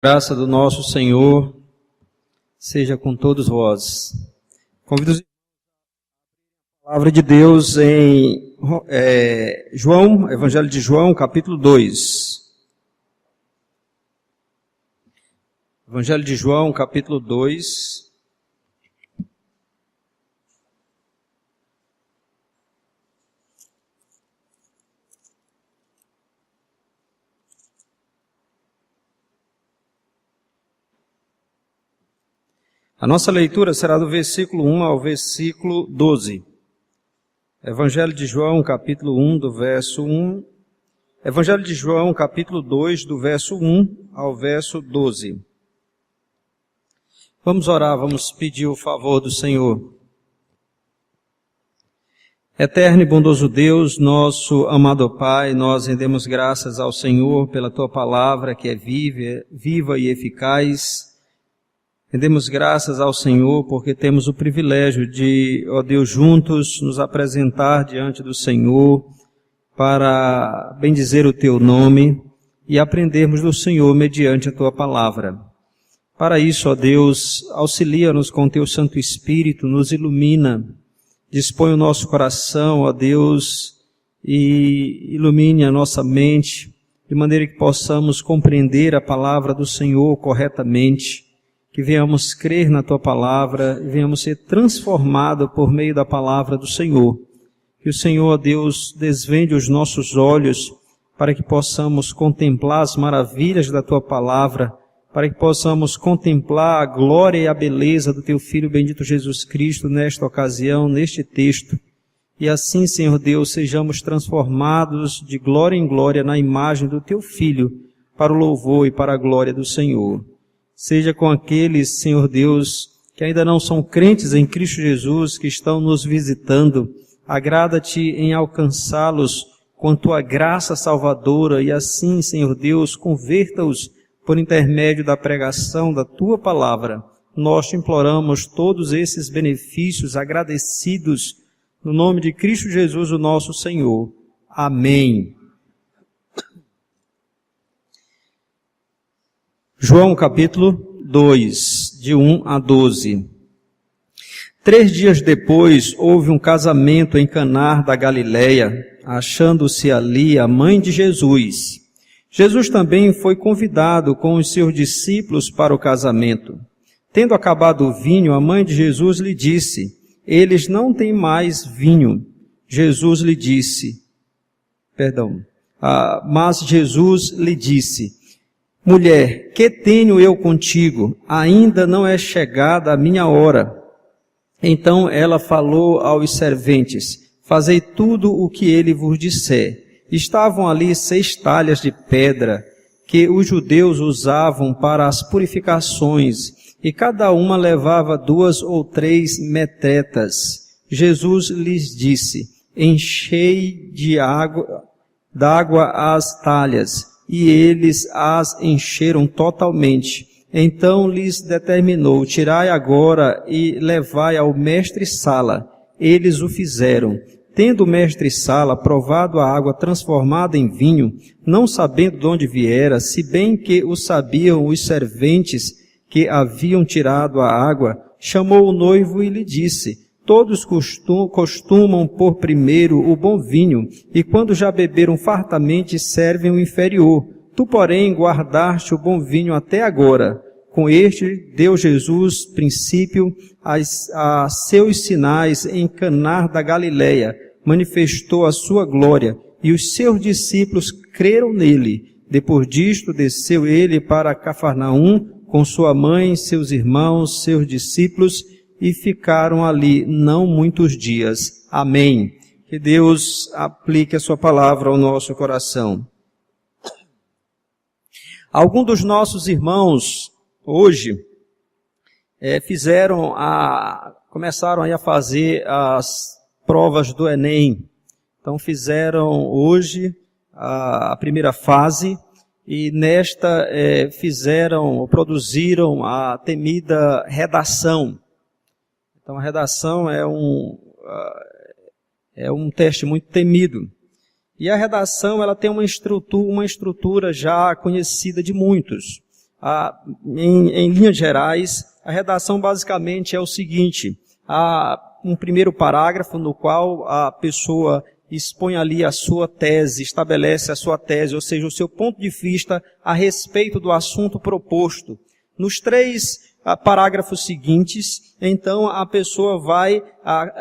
Graça do nosso Senhor seja com todos vós. Convido os a palavra de Deus em João, Evangelho de João, capítulo 2. Evangelho de João, capítulo 2. A nossa leitura será do versículo 1 ao versículo 12. Evangelho de João, capítulo 1, do verso 1. Evangelho de João, capítulo 2, do verso 1 ao verso 12. Vamos orar, vamos pedir o favor do Senhor. Eterno e bondoso Deus, nosso amado Pai, nós rendemos graças ao Senhor pela Tua palavra que é viva e eficaz. Rendemos graças ao Senhor porque temos o privilégio de, ó Deus, juntos nos apresentar diante do Senhor para bendizer o Teu nome e aprendermos do Senhor mediante a Tua palavra. Para isso, ó Deus, auxilia-nos com Teu Santo Espírito, nos ilumina, dispõe o nosso coração, ó Deus, e ilumine a nossa mente, de maneira que possamos compreender a palavra do Senhor corretamente, que venhamos crer na Tua palavra e venhamos ser transformados por meio da palavra do Senhor. Que o Senhor, ó Deus, desvende os nossos olhos para que possamos contemplar as maravilhas da Tua palavra, para que possamos contemplar a glória e a beleza do Teu Filho bendito Jesus Cristo nesta ocasião, neste texto. E assim, Senhor Deus, sejamos transformados de glória em glória na imagem do Teu Filho, para o louvor e para a glória do Senhor. Seja com aqueles, Senhor Deus, que ainda não são crentes em Cristo Jesus, que estão nos visitando. Agrada-te em alcançá-los com Tua graça salvadora e assim, Senhor Deus, converta-os por intermédio da pregação da Tua palavra. Nós te imploramos todos esses benefícios agradecidos no nome de Cristo Jesus, o nosso Senhor. Amém. João capítulo 2, de 1 a 12. 3 dias depois houve um casamento em Caná da Galileia, achando-se ali a mãe de Jesus. Jesus também foi convidado com os seus discípulos para o casamento. Tendo acabado o vinho, a mãe de Jesus lhe disse: eles não têm mais vinho. Mas Jesus lhe disse: mulher, que tenho eu contigo? Ainda não é chegada a minha hora. Então ela falou aos serventes: fazei tudo o que ele vos disser. Estavam ali 6 talhas de pedra, que os judeus usavam para as purificações, e cada uma levava 2 ou 3 metretas. Jesus lhes disse: enchei d'água as talhas. E eles as encheram totalmente. Então lhes determinou: tirai agora e levai ao mestre-sala. Eles o fizeram. Tendo o mestre-sala provado a água transformada em vinho, não sabendo de onde viera, se bem que o sabiam os serventes que haviam tirado a água, chamou o noivo e lhe disse: todos costumam pôr primeiro o bom vinho, e quando já beberam fartamente, servem o inferior. Tu, porém, guardaste o bom vinho até agora. Com este, deu Jesus princípio a seus sinais em Caná da Galileia, manifestou a sua glória, e os seus discípulos creram nele. Depois disto, desceu ele para Cafarnaum, com sua mãe, seus irmãos, seus discípulos, e ficaram ali não muitos dias. Amém. Que Deus aplique a sua palavra ao nosso coração. Alguns dos nossos irmãos, hoje, começaram a fazer as provas do Enem. Então fizeram hoje a primeira fase, e nesta produziram a temida redação. Então a redação é um teste muito temido. E a redação ela tem uma estrutura já conhecida de muitos. Em linhas gerais, a redação basicamente é o seguinte: há um primeiro parágrafo no qual a pessoa expõe ali a sua tese, estabelece a sua tese, ou seja, o seu ponto de vista a respeito do assunto proposto. Nos 3 parágrafos seguintes, então a pessoa vai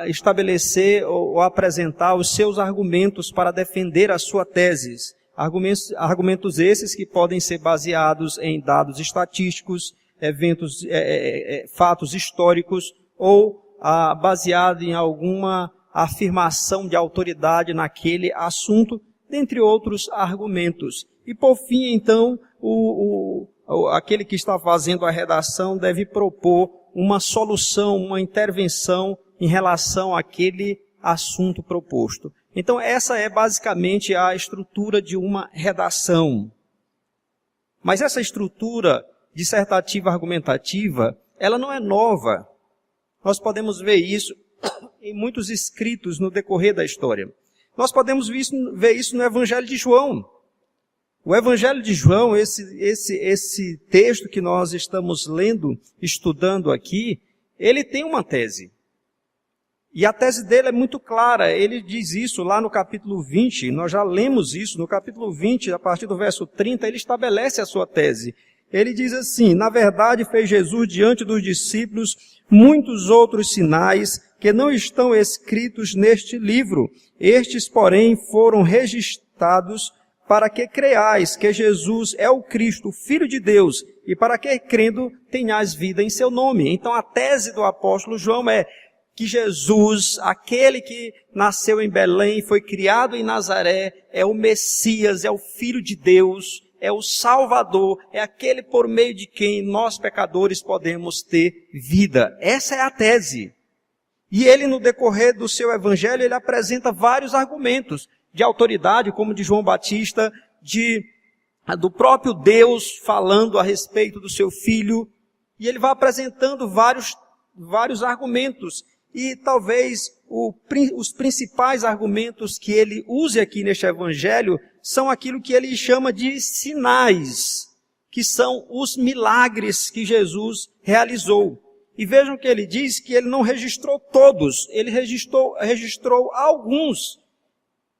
estabelecer ou apresentar os seus argumentos para defender a sua tese. Argumentos esses que podem ser baseados em dados estatísticos, fatos históricos ou baseado em alguma afirmação de autoridade naquele assunto, dentre outros argumentos. E por fim, então, aquele que está fazendo a redação deve propor uma solução, uma intervenção em relação àquele assunto proposto. Então, essa é basicamente a estrutura de uma redação. Mas essa estrutura dissertativa argumentativa, ela não é nova. Nós podemos ver isso em muitos escritos no decorrer da história. Nós podemos ver isso no Evangelho de João. O Evangelho de João, esse texto que nós estamos lendo, estudando aqui, ele tem uma tese. E a tese dele é muito clara. Ele diz isso lá no capítulo 20, nós já lemos isso. No capítulo 20, a partir do verso 30, ele estabelece a sua tese. Ele diz assim: na verdade fez Jesus diante dos discípulos muitos outros sinais que não estão escritos neste livro. Estes, porém, foram registrados para que creiais que Jesus é o Cristo, o Filho de Deus, e para que, crendo, tenhais vida em seu nome. Então, a tese do apóstolo João é que Jesus, aquele que nasceu em Belém, foi criado em Nazaré, é o Messias, é o Filho de Deus, é o Salvador, é aquele por meio de quem nós, pecadores, podemos ter vida. Essa é a tese. E ele, no decorrer do seu evangelho, ele apresenta vários argumentos de autoridade, como de João Batista, do próprio Deus falando a respeito do seu filho. E ele vai apresentando vários argumentos. E talvez os principais argumentos que ele use aqui neste evangelho são aquilo que ele chama de sinais, que são os milagres que Jesus realizou. E vejam que ele diz que ele não registrou todos, ele registrou alguns.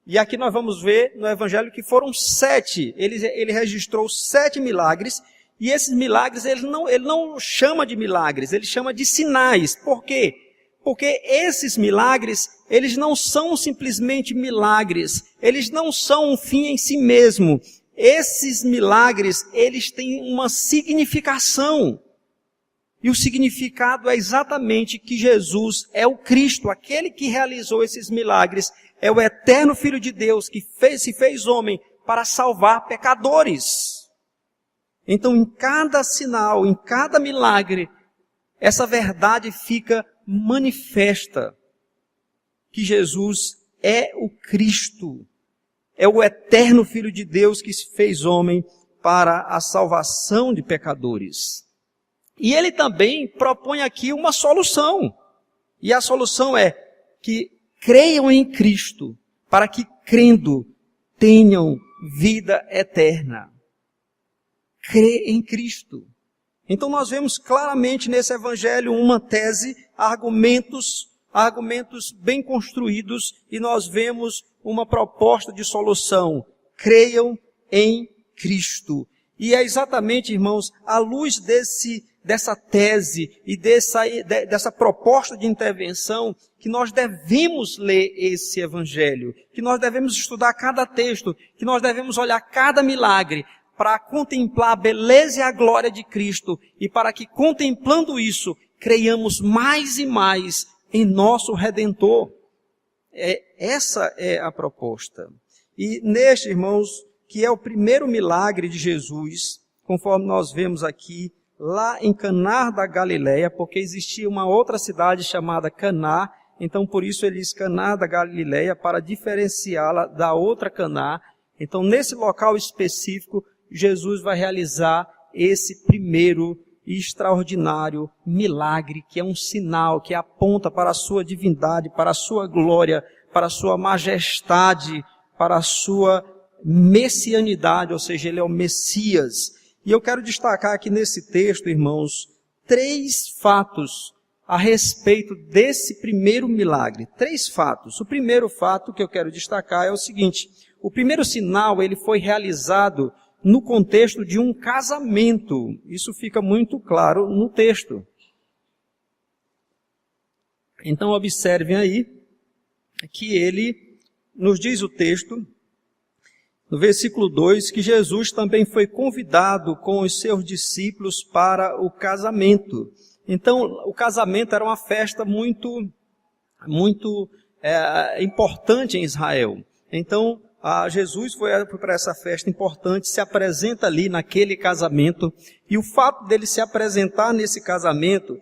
E aqui nós vamos ver no evangelho que foram 7. Ele registrou 7 milagres, e esses milagres ele não chama de milagres, ele chama de sinais. Por quê? Porque esses milagres, eles não são simplesmente milagres, eles não são um fim em si mesmo. Esses milagres, eles têm uma significação. E o significado é exatamente que Jesus é o Cristo, aquele que realizou esses milagres, é o eterno Filho de Deus que se fez homem para salvar pecadores. Então, em cada sinal, em cada milagre, essa verdade fica manifesta, que Jesus é o Cristo, é o eterno Filho de Deus que se fez homem para a salvação de pecadores. E ele também propõe aqui uma solução. E a solução é que creiam em Cristo, para que, crendo, tenham vida eterna. Crê em Cristo. Então nós vemos claramente nesse evangelho uma tese, argumentos bem construídos, e nós vemos uma proposta de solução. Creiam em Cristo. E é exatamente, irmãos, à luz dessa tese e dessa proposta de intervenção que nós devemos ler esse evangelho, que nós devemos estudar cada texto, que nós devemos olhar cada milagre para contemplar a beleza e a glória de Cristo e para que, contemplando isso, creiamos mais e mais em nosso Redentor. Essa é a proposta. E neste, irmãos, que é o primeiro milagre de Jesus, conforme nós vemos aqui, lá em Caná da Galileia, porque existia uma outra cidade chamada Caná, então por isso ele diz Caná da Galileia, para diferenciá-la da outra Caná. Então nesse local específico, Jesus vai realizar esse primeiro e extraordinário milagre, que é um sinal, que aponta para a sua divindade, para a sua glória, para a sua majestade, para a sua messianidade, ou seja, ele é o Messias. E eu quero destacar aqui nesse texto, irmãos, 3 fatos a respeito desse primeiro milagre. 3 fatos. O primeiro fato que eu quero destacar é o seguinte: o primeiro sinal, ele foi realizado no contexto de um casamento. Isso fica muito claro no texto. Então observem aí que ele, nos diz o texto, no versículo 2, que Jesus também foi convidado com os seus discípulos para o casamento. Então, o casamento era uma festa muito importante em Israel. Então, Jesus foi para essa festa importante, se apresenta ali naquele casamento, e o fato dele se apresentar nesse casamento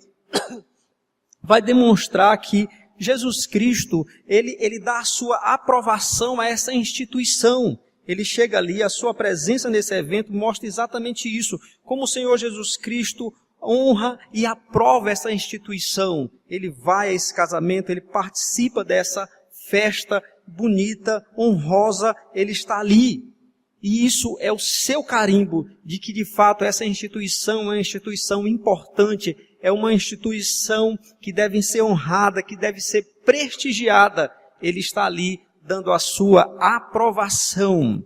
vai demonstrar que Jesus Cristo, ele dá a sua aprovação a essa instituição. Ele chega ali, a sua presença nesse evento mostra exatamente isso, como o Senhor Jesus Cristo honra e aprova essa instituição. Ele vai a esse casamento, ele participa dessa festa bonita, honrosa, ele está ali. E isso é o seu carimbo de que de fato essa instituição é uma instituição importante, é uma instituição que deve ser honrada, que deve ser prestigiada. Ele está ali dando a sua aprovação.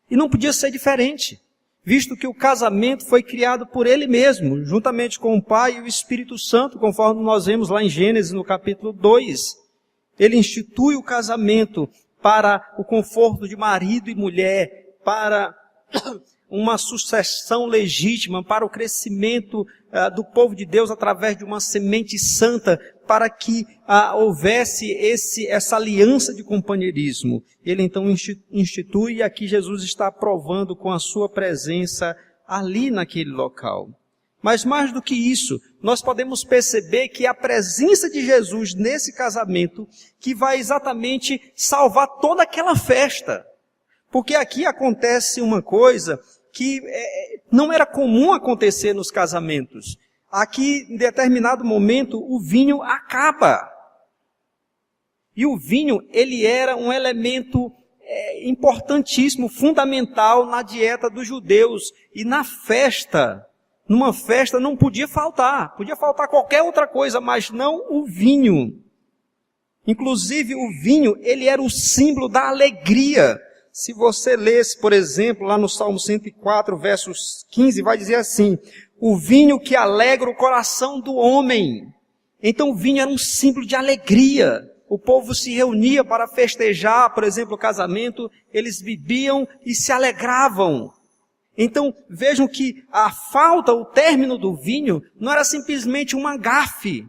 E não podia ser diferente, visto que o casamento foi criado por ele mesmo, juntamente com o Pai e o Espírito Santo, conforme nós vemos lá em Gênesis, no capítulo 2. Ele institui o casamento para o conforto de marido e mulher, para uma sucessão legítima, para o crescimento do povo de Deus através de uma semente santa, para que houvesse essa aliança de companheirismo. Ele então institui, e aqui Jesus está aprovando com a sua presença ali naquele local. Mas mais do que isso, nós podemos perceber que a presença de Jesus nesse casamento, que vai exatamente salvar toda aquela festa. Porque aqui acontece uma coisa que não era comum acontecer nos casamentos. Aqui, em determinado momento, o vinho acaba. E o vinho, ele era um elemento importantíssimo, fundamental na dieta dos judeus. E na festa, numa festa não podia faltar qualquer outra coisa, mas não o vinho. Inclusive o vinho, ele era o símbolo da alegria. Se você lesse, por exemplo, lá no Salmo 104, versos 15, vai dizer assim: o vinho que alegra o coração do homem. Então o vinho era um símbolo de alegria. O povo se reunia para festejar, por exemplo, o casamento, eles bebiam e se alegravam. Então vejam que a falta, o término do vinho, não era simplesmente uma gafe,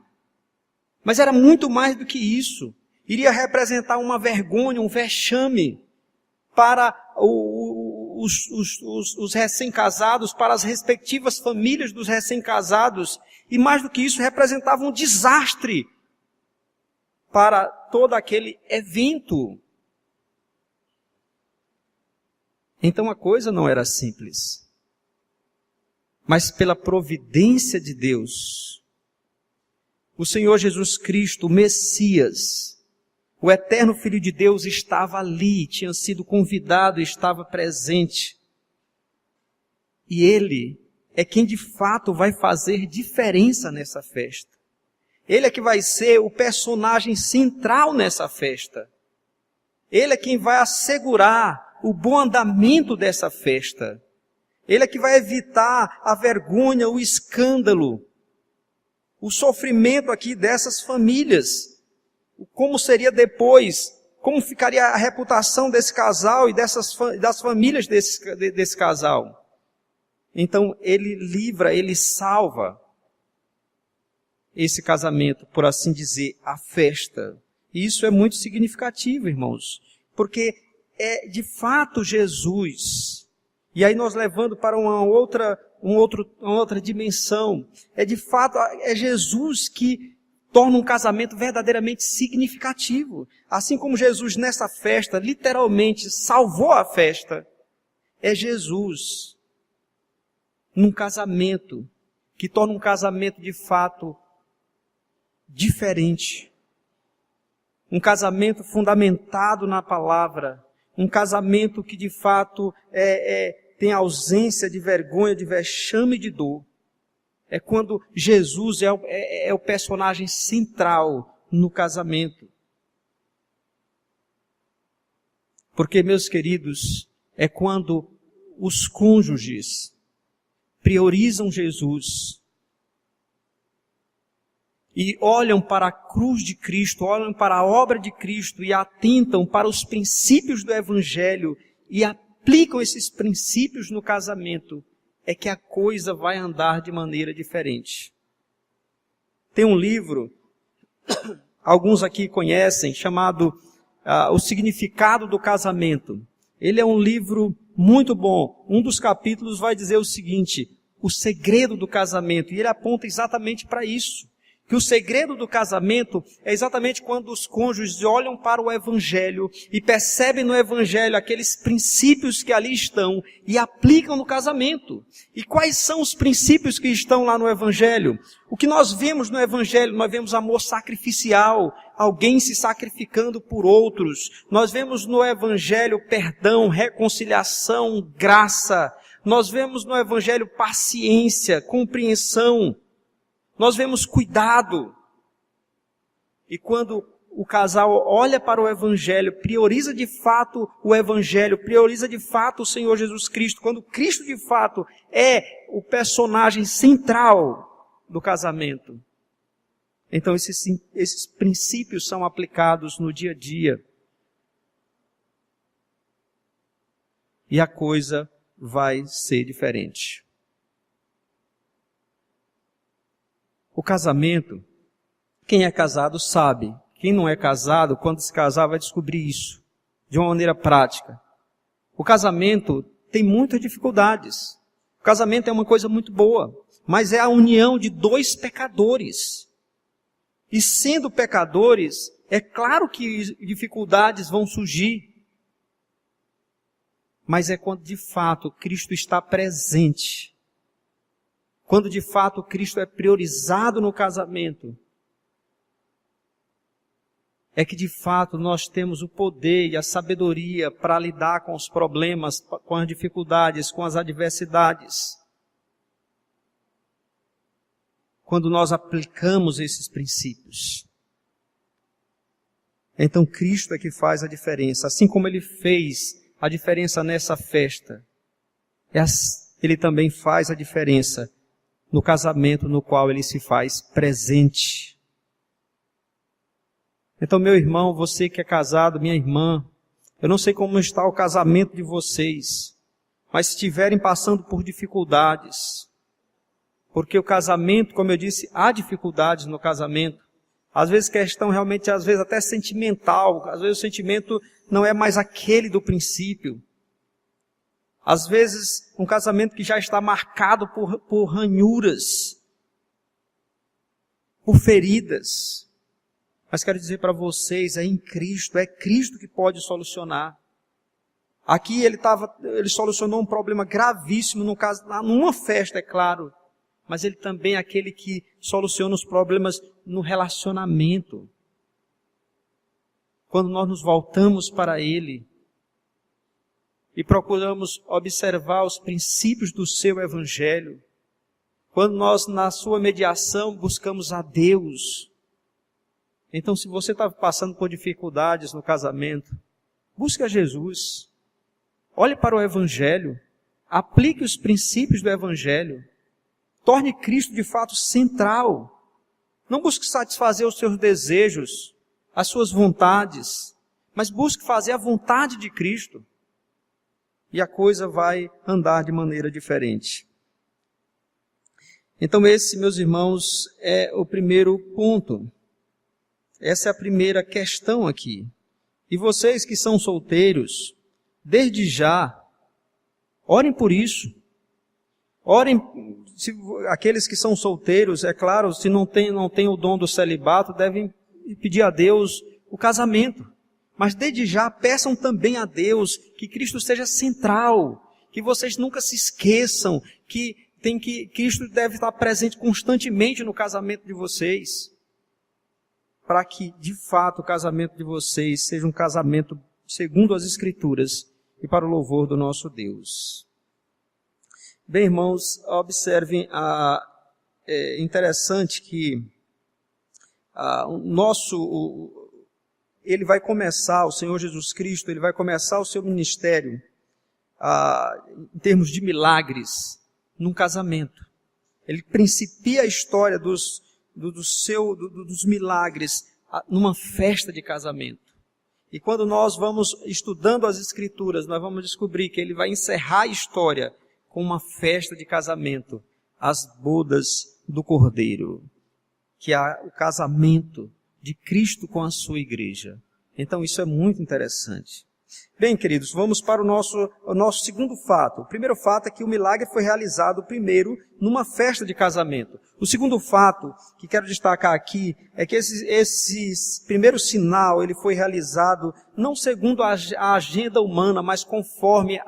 mas era muito mais do que isso. Iria representar uma vergonha, um vexame para os recém-casados, para as respectivas famílias dos recém-casados, e mais do que isso, representava um desastre para todo aquele evento. Então a coisa não era simples, mas pela providência de Deus, o Senhor Jesus Cristo, o Messias, o eterno Filho de Deus, estava ali, tinha sido convidado, estava presente. E Ele é quem de fato vai fazer diferença nessa festa. Ele é que vai ser o personagem central nessa festa. Ele é quem vai assegurar o bom andamento dessa festa. Ele é que vai evitar a vergonha, o escândalo, o sofrimento aqui dessas famílias. Como seria depois, como ficaria a reputação desse casal e das famílias desse casal. Então ele livra, ele salva esse casamento, por assim dizer, a festa. E isso é muito significativo, irmãos, porque é de fato Jesus. E aí nós levando para uma outra dimensão, de fato é Jesus que torna um casamento verdadeiramente significativo. Assim como Jesus nessa festa literalmente salvou a festa, é Jesus num casamento que torna um casamento de fato diferente. Um casamento fundamentado na palavra, um casamento que de fato tem ausência de vergonha, de vexame e de dor. É quando Jesus é o personagem central no casamento. Porque, meus queridos, é quando os cônjuges priorizam Jesus e olham para a cruz de Cristo, olham para a obra de Cristo e atentam para os princípios do Evangelho e aplicam esses princípios no casamento, é que a coisa vai andar de maneira diferente. Tem um livro, alguns aqui conhecem, chamado O Significado do Casamento. Ele é um livro muito bom. Um dos capítulos vai dizer o seguinte: o segredo do casamento. E ele aponta exatamente para isso. Que o segredo do casamento é exatamente quando os cônjuges olham para o Evangelho e percebem no Evangelho aqueles princípios que ali estão e aplicam no casamento. E quais são os princípios que estão lá no Evangelho? O que nós vemos no Evangelho? Nós vemos amor sacrificial, alguém se sacrificando por outros. Nós vemos no Evangelho perdão, reconciliação, graça. Nós vemos no Evangelho paciência, compreensão. Nós vemos cuidado. E quando o casal olha para o Evangelho, prioriza de fato o Evangelho, prioriza de fato o Senhor Jesus Cristo, quando Cristo de fato é o personagem central do casamento, então esses princípios são aplicados no dia a dia. E a coisa vai ser diferente. O casamento, quem é casado sabe. Quem não é casado, quando se casar, vai descobrir isso de uma maneira prática. O casamento tem muitas dificuldades. O casamento é uma coisa muito boa, mas é a união de dois pecadores. E sendo pecadores, é claro que dificuldades vão surgir. Mas é quando de fato Cristo está presente. Quando de fato Cristo é priorizado no casamento, é que de fato nós temos o poder e a sabedoria para lidar com os problemas, com as dificuldades, com as adversidades. Quando nós aplicamos esses princípios. Então Cristo é que faz a diferença, assim como Ele fez a diferença nessa festa. Ele também faz a diferença no casamento no qual Ele se faz presente. Então, meu irmão, você que é casado, minha irmã, eu não sei como está o casamento de vocês, mas se estiverem passando por dificuldades, porque o casamento, como eu disse, há dificuldades no casamento, às vezes questão realmente, às vezes até sentimental, às vezes o sentimento não é mais aquele do princípio. Às vezes, um casamento que já está marcado por ranhuras, por feridas. Mas quero dizer para vocês, é em Cristo, é Cristo que pode solucionar. Aqui ele solucionou um problema gravíssimo, numa festa, é claro. Mas ele também é aquele que soluciona os problemas no relacionamento. Quando nós nos voltamos para Ele, e procuramos observar os princípios do seu Evangelho, quando nós, na sua mediação, buscamos a Deus. Então, se você está passando por dificuldades no casamento, busque a Jesus. Olhe para o Evangelho, aplique os princípios do Evangelho, torne Cristo de fato central. Não busque satisfazer os seus desejos, as suas vontades, mas busque fazer a vontade de Cristo. E a coisa vai andar de maneira diferente. Então esse, meus irmãos, é o primeiro ponto. Essa é a primeira questão aqui. E vocês que são solteiros, desde já, orem por isso. Orem, aqueles que são solteiros, é claro, se não tem o dom do celibato, devem pedir a Deus o casamento. Mas desde já peçam também a Deus que Cristo seja central, que vocês nunca se esqueçam que Cristo deve estar presente constantemente no casamento de vocês, para que de fato o casamento de vocês seja um casamento segundo as Escrituras e para o louvor do nosso Deus. Bem, irmãos, observem, é interessante que ele vai começar, o Senhor Jesus Cristo, ele vai começar o seu ministério em termos de milagres, num casamento. Ele principia a história dos milagres numa festa de casamento. E quando nós vamos estudando as Escrituras, nós vamos descobrir que ele vai encerrar a história com uma festa de casamento, as bodas do Cordeiro, que é o casamento de Cristo com a sua igreja. Então isso é muito interessante. Bem, queridos, vamos para o nosso segundo fato. O primeiro fato é que o milagre foi realizado primeiro numa festa de casamento. O segundo fato que quero destacar aqui é que esse primeiro sinal ele foi realizado não segundo a agenda humana, mas conforme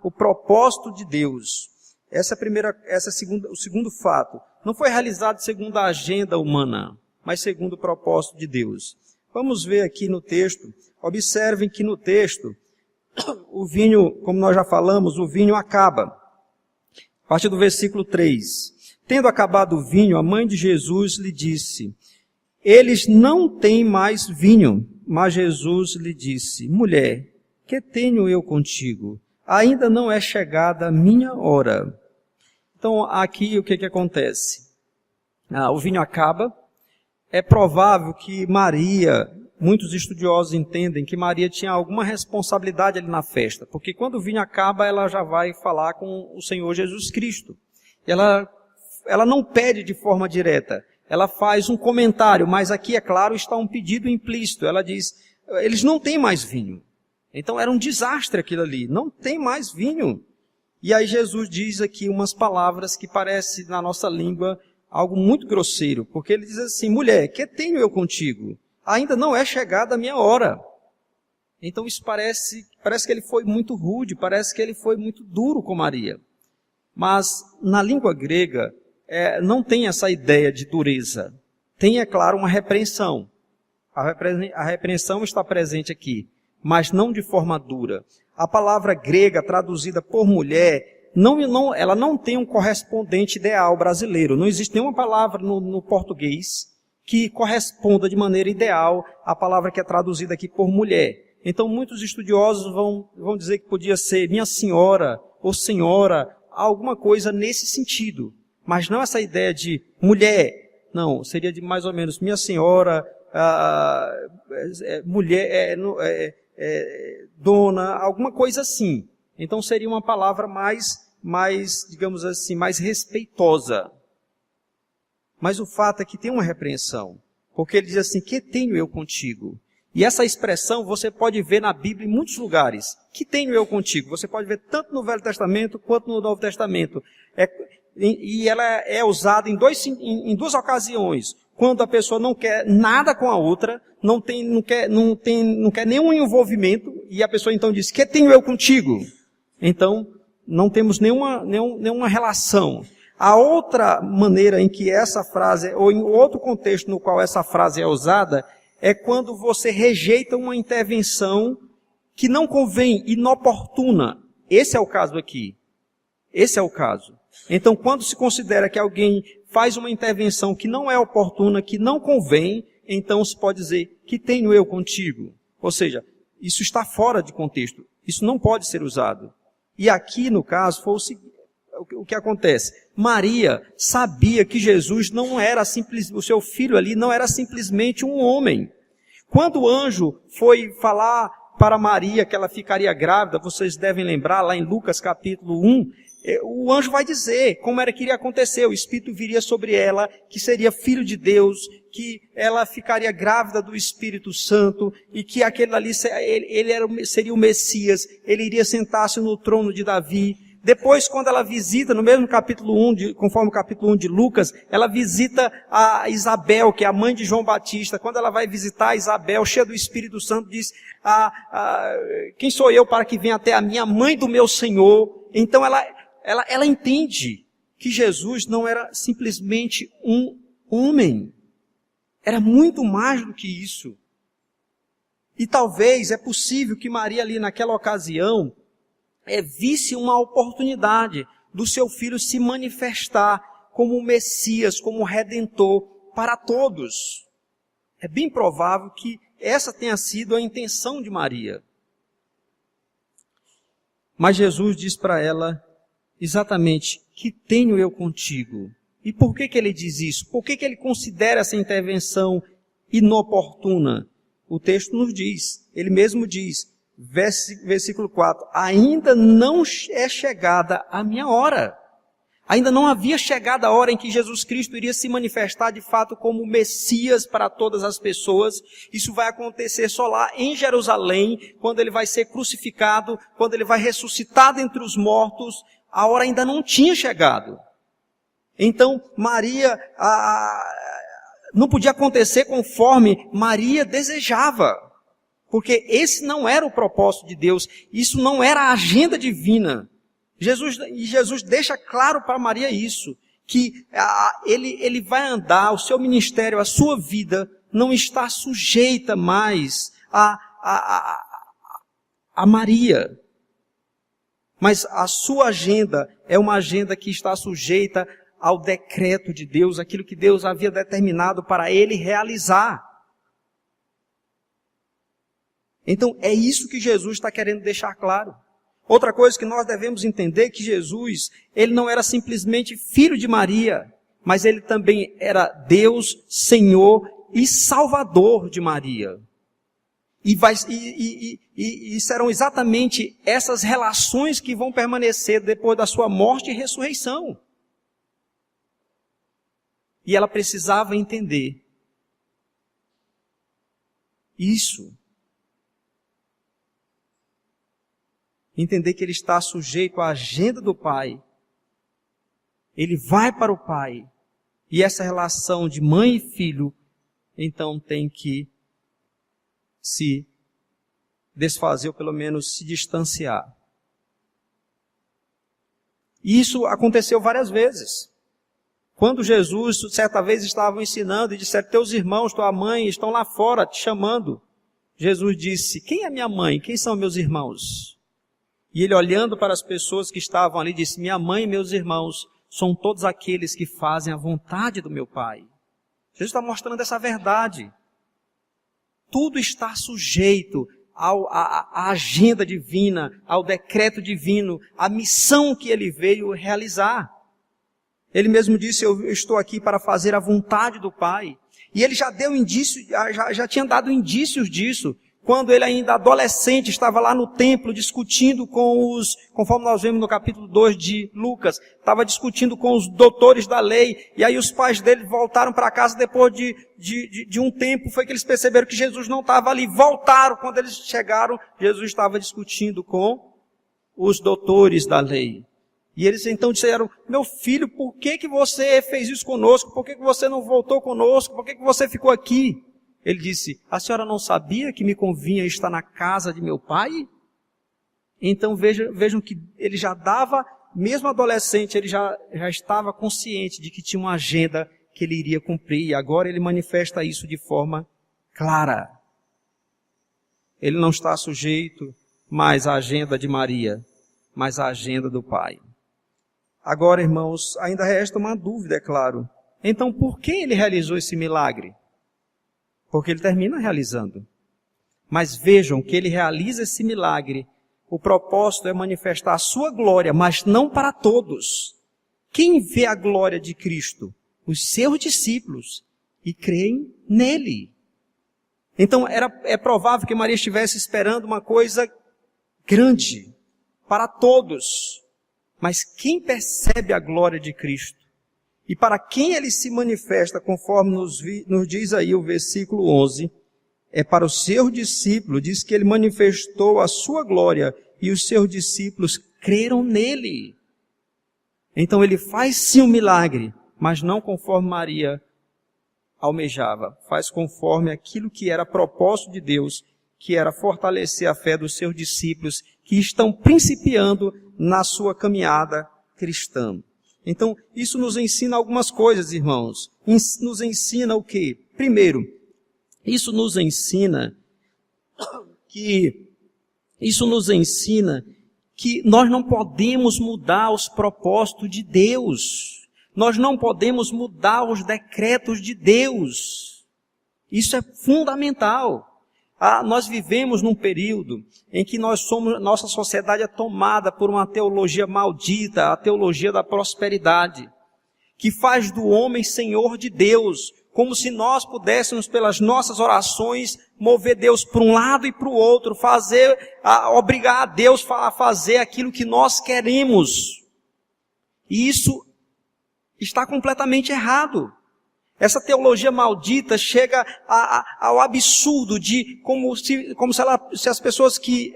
o propósito de Deus. O segundo fato. Não foi realizado segundo a agenda humana, mas segundo o propósito de Deus. Vamos ver aqui no texto. Observem que no texto, o vinho, como nós já falamos, o vinho acaba. A partir do versículo 3. Tendo acabado o vinho, a mãe de Jesus lhe disse: eles não têm mais vinho. Mas Jesus lhe disse: mulher, que tenho eu contigo? Ainda não é chegada a minha hora. Então, aqui o que acontece? O vinho acaba. É provável que Maria, muitos estudiosos entendem que Maria tinha alguma responsabilidade ali na festa, porque quando o vinho acaba, ela já vai falar com o Senhor Jesus Cristo. Ela não pede de forma direta, ela faz um comentário, mas aqui, é claro, está um pedido implícito. Ela diz, eles não têm mais vinho. Então era um desastre aquilo ali, não tem mais vinho. E aí Jesus diz aqui umas palavras que parece na nossa língua algo muito grosseiro, porque ele diz assim: mulher, que tenho eu contigo? Ainda não é chegada a minha hora. Então isso parece que ele foi muito rude, parece que ele foi muito duro com Maria. Mas na língua grega não tem essa ideia de dureza. Tem, é claro, uma repreensão. A repreensão está presente aqui, mas não de forma dura. A palavra grega traduzida por mulher, ela não tem um correspondente ideal brasileiro. Não existe nenhuma palavra no português que corresponda de maneira ideal à palavra que é traduzida aqui por mulher. Então muitos estudiosos vão dizer que podia ser minha senhora ou senhora, alguma coisa nesse sentido. Mas não essa ideia de mulher. Não, seria de mais ou menos minha senhora, mulher, dona, alguma coisa assim. Então seria uma palavra mais, digamos assim, mais respeitosa. Mas o fato é que tem uma repreensão. Porque ele diz assim: que tenho eu contigo? E essa expressão você pode ver na Bíblia em muitos lugares. Que tenho eu contigo? Você pode ver tanto no Velho Testamento quanto no Novo Testamento. E ela é usada em duas ocasiões. Quando a pessoa não quer nada com a outra, não quer nenhum envolvimento, e a pessoa então diz: que tenho eu contigo? Então, não temos nenhuma relação. A outra maneira em que essa frase, ou em outro contexto no qual essa frase é usada, é quando você rejeita uma intervenção que não convém, inoportuna. Esse é o caso aqui. Esse é o caso. Então, quando se considera que alguém faz uma intervenção que não é oportuna, que não convém, então se pode dizer: que tenho eu contigo? Ou seja, isso está fora de contexto. Isso não pode ser usado. E aqui, no caso, foi o que acontece. Maria sabia que Jesus não era o seu filho ali não era simplesmente um homem. Quando o anjo foi falar para Maria que ela ficaria grávida, vocês devem lembrar, lá em Lucas capítulo 1, o anjo vai dizer como era que iria acontecer. O Espírito viria sobre ela, que seria filho de Deus, que ela ficaria grávida do Espírito Santo, e que aquele ali seria o Messias, ele iria sentar-se no trono de Davi. Depois, quando ela visita, no mesmo capítulo 1, conforme o capítulo 1 de Lucas, ela visita a Isabel, que é a mãe de João Batista. Quando ela vai visitar a Isabel, cheia do Espírito Santo, diz: quem sou eu para que venha até a minha mãe do meu Senhor? Então ela entende que Jesus não era simplesmente um homem. Era muito mais do que isso. E talvez é possível que Maria ali naquela ocasião visse uma oportunidade do seu Filho se manifestar como o Messias, como o Redentor para todos. É bem provável que essa tenha sido a intenção de Maria. Mas Jesus diz para ela exatamente: que tenho eu contigo? E por que ele diz isso? Por que ele considera essa intervenção inoportuna? O texto nos diz, ele mesmo diz, versículo 4, ainda não é chegada a minha hora. Ainda não havia chegado a hora em que Jesus Cristo iria se manifestar de fato como Messias para todas as pessoas. Isso vai acontecer só lá em Jerusalém, quando ele vai ser crucificado, quando ele vai ressuscitar dentre os mortos. A hora ainda não tinha chegado. Então, Maria, não podia acontecer conforme Maria desejava. Porque esse não era o propósito de Deus, isso não era a agenda divina. Jesus deixa claro para Maria isso, que ele vai andar, o seu ministério, a sua vida, não está sujeita mais a Maria. Mas a sua agenda é uma agenda que está sujeita ao decreto de Deus, aquilo que Deus havia determinado para ele realizar. Então é isso que Jesus está querendo deixar claro. Outra coisa que nós devemos entender é que Jesus, ele não era simplesmente filho de Maria, mas ele também era Deus, Senhor e Salvador de Maria. E serão exatamente essas relações que vão permanecer depois da sua morte e ressurreição. E ela precisava entender isso. Entender que ele está sujeito à agenda do Pai. Ele vai para o Pai. E essa relação de mãe e filho, então tem que se desfazer, ou pelo menos se distanciar. E isso aconteceu várias vezes. Quando Jesus, certa vez, estava ensinando e disseram: teus irmãos, tua mãe estão lá fora te chamando. Jesus disse: quem é minha mãe? Quem são meus irmãos? E ele, olhando para as pessoas que estavam ali, disse: minha mãe e meus irmãos são todos aqueles que fazem a vontade do meu Pai. Jesus está mostrando essa verdade. Tudo está sujeito à agenda divina, ao decreto divino, à missão que ele veio realizar. Ele mesmo disse: eu estou aqui para fazer a vontade do Pai. E ele já deu indício, já tinha dado indícios disso, quando ele ainda adolescente estava lá no templo discutindo conforme nós vemos no capítulo 2 de Lucas, estava discutindo com os doutores da lei, e aí os pais dele voltaram para casa depois de um tempo, foi que eles perceberam que Jesus não estava ali, voltaram, quando eles chegaram, Jesus estava discutindo com os doutores da lei. E eles então disseram: meu filho, por que você fez isso conosco? Por que você não voltou conosco? Por que você ficou aqui? Ele disse: a senhora não sabia que me convinha estar na casa de meu pai? Então vejam que ele já dava, mesmo adolescente, ele já estava consciente de que tinha uma agenda que ele iria cumprir. E agora ele manifesta isso de forma clara. Ele não está sujeito mais à agenda de Maria, mas à agenda do Pai. Agora, irmãos, ainda resta uma dúvida, é claro. Então, por que ele realizou esse milagre? Porque ele termina realizando. Mas vejam que ele realiza esse milagre. O propósito é manifestar a sua glória, mas não para todos. Quem vê a glória de Cristo? Os seus discípulos. E creem nele. Então é provável que Maria estivesse esperando uma coisa grande para todos. Mas quem percebe a glória de Cristo? E para quem ele se manifesta, conforme nos diz aí o versículo 11, é para os seus discípulos, diz que ele manifestou a sua glória e os seus discípulos creram nele. Então ele faz sim um milagre, mas não conforme Maria almejava, faz conforme aquilo que era propósito de Deus, que era fortalecer a fé dos seus discípulos que estão principiando na sua caminhada cristã. Então, isso nos ensina algumas coisas, irmãos. Nos ensina o quê? Primeiro, isso nos ensina que que nós não podemos mudar os propósitos de Deus. Nós não podemos mudar os decretos de Deus. Isso é fundamental. Nós vivemos num período em que nossa sociedade é tomada por uma teologia maldita, a teologia da prosperidade, que faz do homem senhor de Deus, como se nós pudéssemos, pelas nossas orações, mover Deus para um lado e para o outro, obrigar a Deus a fazer aquilo que nós queremos. E isso está completamente errado. Essa teologia maldita chega ao absurdo de como se as pessoas que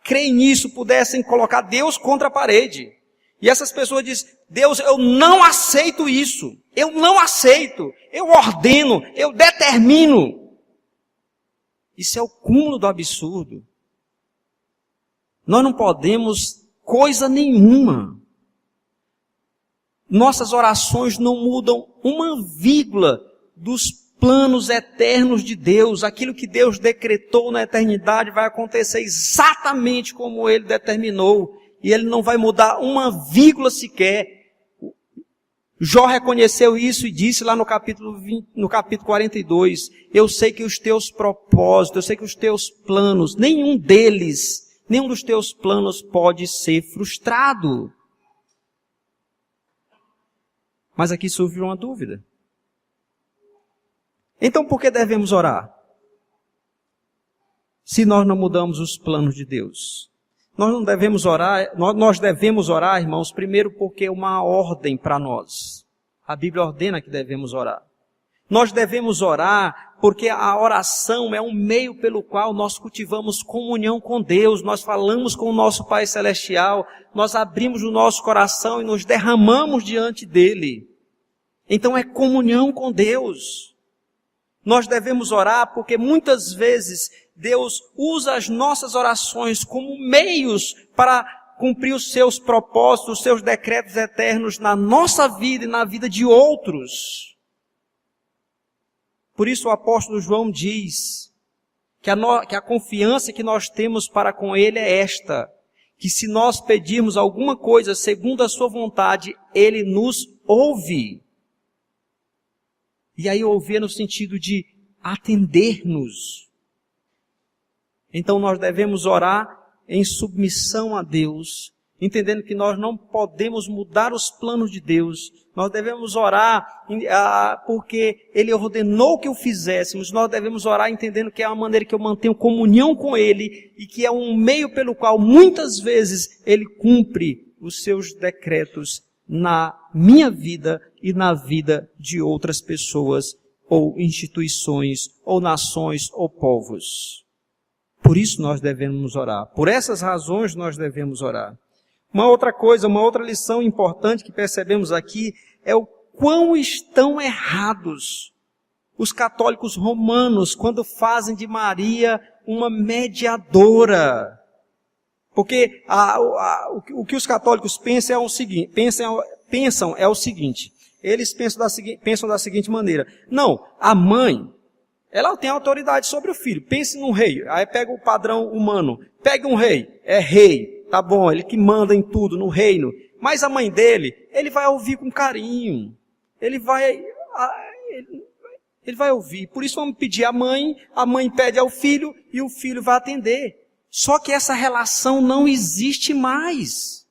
creem nisso pudessem colocar Deus contra a parede. E essas pessoas dizem, Deus, eu não aceito isso. Eu não aceito. Eu ordeno, eu determino. Isso é o cúmulo do absurdo. Nós não podemos coisa nenhuma. Nossas orações não mudam uma vírgula dos planos eternos de Deus. Aquilo que Deus decretou na eternidade vai acontecer exatamente como Ele determinou. E Ele não vai mudar uma vírgula sequer. Jó reconheceu isso e disse lá no capítulo 42, eu sei que os teus propósitos, eu sei que os teus planos, nenhum dos teus planos pode ser frustrado. Mas aqui surge uma dúvida. Então por que devemos orar? Se nós não mudamos os planos de Deus. Nós devemos orar, irmãos, primeiro porque é uma ordem para nós. A Bíblia ordena que devemos orar. Nós devemos orar porque a oração é um meio pelo qual nós cultivamos comunhão com Deus, nós falamos com o nosso Pai Celestial, nós abrimos o nosso coração e nos derramamos diante dEle. Então é comunhão com Deus. Nós devemos orar porque muitas vezes Deus usa as nossas orações como meios para cumprir os seus propósitos, os seus decretos eternos na nossa vida e na vida de outros. Por isso o apóstolo João diz que a confiança que nós temos para com Ele é esta, que se nós pedirmos alguma coisa segundo a sua vontade, Ele nos ouve. E aí ouvir no sentido de atender-nos. Então nós devemos orar em submissão a Deus, entendendo que nós não podemos mudar os planos de Deus. Nós devemos orar porque Ele ordenou que o fizéssemos. Nós devemos orar entendendo que é uma maneira que eu mantenho comunhão com Ele e que é um meio pelo qual muitas vezes Ele cumpre os seus decretos na minha vida e na vida de outras pessoas, ou instituições, ou nações, ou povos. Por isso nós devemos orar. Por essas razões nós devemos orar. Uma outra lição importante que percebemos aqui é o quão estão errados os católicos romanos quando fazem de Maria uma mediadora. Porque o que os católicos pensam é o seguinte, eles pensam da seguinte maneira, não, a mãe, ela tem autoridade sobre o filho, pense num rei, aí pega o padrão humano, pega um rei, é rei, tá bom, ele que manda em tudo, no reino, mas a mãe dele, ele vai ouvir com carinho, ele vai ouvir, por isso vamos pedir à mãe, a mãe pede ao filho e o filho vai atender. Só que essa relação não existe mais.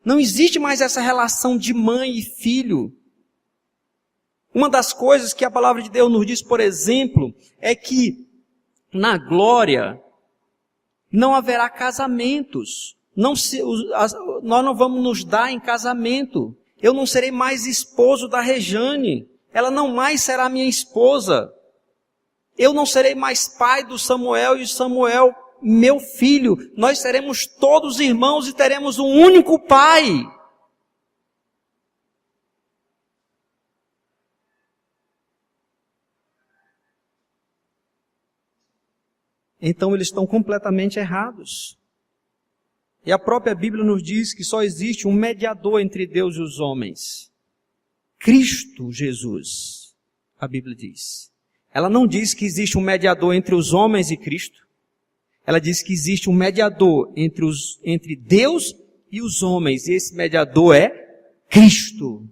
Não existe mais essa relação de mãe e filho. Uma das coisas que a palavra de Deus nos diz, por exemplo, é que na glória não haverá casamentos. Nós não vamos nos dar em casamento. Eu não serei mais esposo da Rejane. Ela não mais será minha esposa. Eu não serei mais pai do Samuel e o Samuel meu filho. Nós seremos todos irmãos e teremos um único pai. Então eles estão completamente errados. E a própria Bíblia nos diz que só existe um mediador entre Deus e os homens. Cristo Jesus, a Bíblia diz. Ela não diz que existe um mediador entre os homens e Cristo. Ela diz que existe um mediador entre Deus e os homens, e esse mediador é Cristo.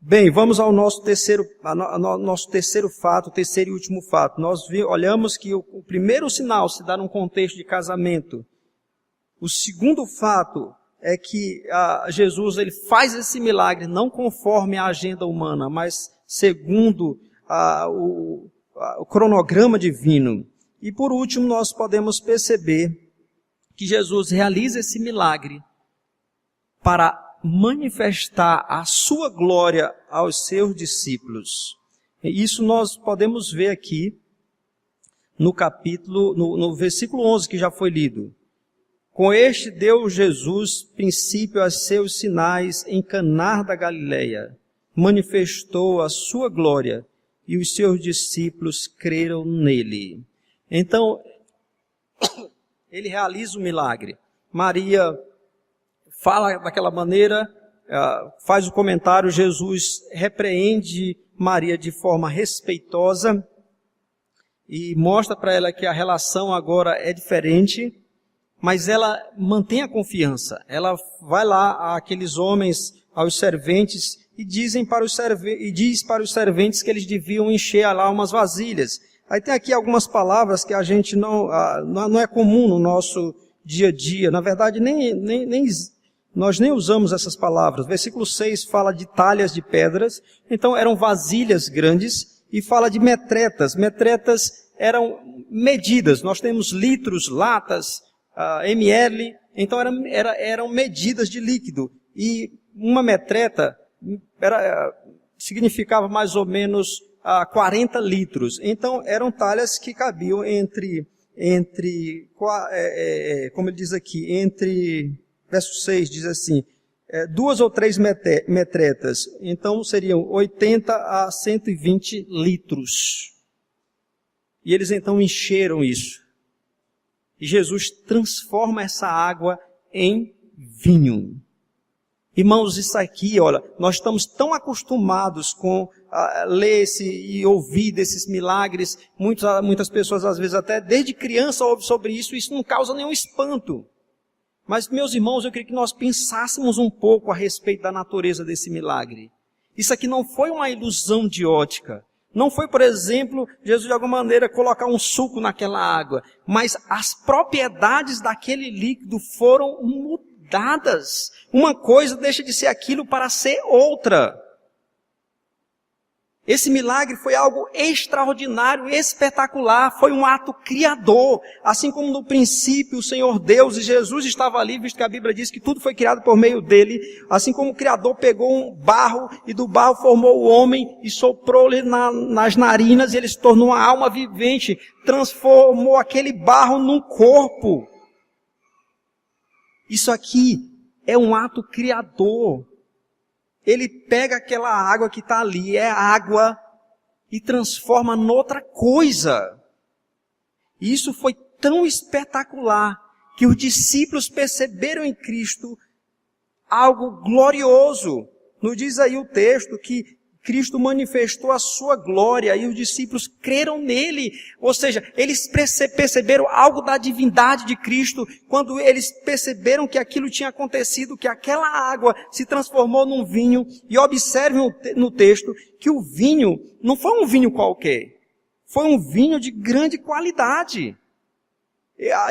Bem, vamos ao nosso terceiro fato, terceiro e último fato. Nós olhamos que o primeiro sinal se dá num contexto de casamento. O segundo fato é que Jesus ele faz esse milagre não conforme a agenda humana, mas segundo o cronograma divino. E por último, nós podemos perceber que Jesus realiza esse milagre para manifestar a sua glória aos seus discípulos. E isso nós podemos ver aqui no versículo 11 que já foi lido. Com este deu Jesus princípio a seus sinais em Caná da Galileia. Manifestou a sua glória e os seus discípulos creram nele. Então, ele realiza o milagre. Maria fala daquela maneira, faz o comentário, Jesus repreende Maria de forma respeitosa e mostra para ela que a relação agora é diferente, mas ela mantém a confiança. Ela vai lá àqueles homens, aos serventes, e diz para os serventes que eles deviam encher lá umas vasilhas. Aí tem aqui algumas palavras que a gente não é comum no nosso dia a dia. Na verdade, nós nem usamos essas palavras. Versículo 6 fala de talhas de pedras. Então eram vasilhas grandes e fala de metretas. Metretas eram medidas. Nós temos litros, latas, ml. Então eram medidas de líquido. E uma metreta significava mais ou menos 40 litros. Então eram talhas que cabiam entre como ele diz aqui, verso 6 diz assim, 2 ou 3 metretas, então seriam 80 a 120 litros. E eles então encheram isso. E Jesus transforma essa água em vinho. Irmãos, isso aqui, olha, nós estamos tão acostumados com ler e ouvir desses milagres, muitas pessoas às vezes até desde criança ouvem sobre isso, isso não causa nenhum espanto. Mas, meus irmãos, eu queria que nós pensássemos um pouco a respeito da natureza desse milagre. Isso aqui não foi uma ilusão de ótica. Não foi, por exemplo, Jesus de alguma maneira colocar um suco naquela água, mas as propriedades daquele líquido foram mudadas. Uma coisa deixa de ser aquilo para ser outra. Esse milagre foi algo extraordinário, espetacular, foi um ato criador. Assim como no princípio o Senhor Deus e Jesus estava ali, visto que a Bíblia diz que tudo foi criado por meio dele. Assim como o Criador pegou um barro e do barro formou o homem e soprou-lhe nas narinas e ele se tornou uma alma vivente, transformou aquele barro num corpo. Isso aqui é um ato criador. Ele pega aquela água que está ali, é água, e transforma noutra coisa. E isso foi tão espetacular que os discípulos perceberam em Cristo algo glorioso. Nos diz aí o texto que Cristo manifestou a sua glória e os discípulos creram nele. Ou seja, eles perceberam algo da divindade de Cristo quando eles perceberam que aquilo tinha acontecido, que aquela água se transformou num vinho. E observem no texto que o vinho não foi um vinho qualquer. Foi um vinho de grande qualidade.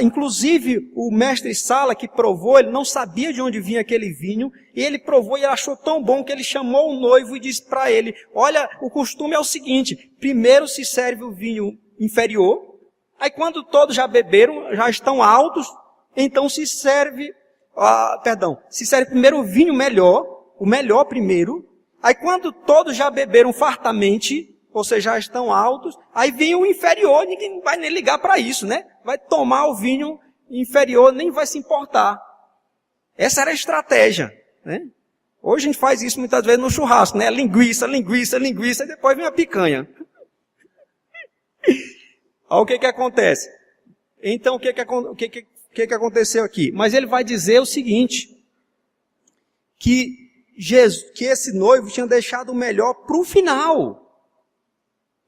Inclusive, o mestre Sala que provou, ele não sabia de onde vinha aquele vinho, e ele provou e ele achou tão bom que ele chamou o noivo e disse para ele, olha, o costume é o seguinte, primeiro se serve o vinho inferior, aí quando todos já beberam, já estão altos, então se serve primeiro o vinho melhor, o melhor primeiro, aí quando todos já beberam fartamente, ou seja, já estão altos, aí vem o inferior, ninguém vai nem ligar para isso, né? Vai tomar o vinho inferior, nem vai se importar. Essa era a estratégia, né? Hoje a gente faz isso muitas vezes no churrasco, né? Linguiça, e depois vem a picanha. Olha o que acontece. Então, o que aconteceu aqui? Mas ele vai dizer o seguinte, que esse noivo tinha deixado o melhor para o final.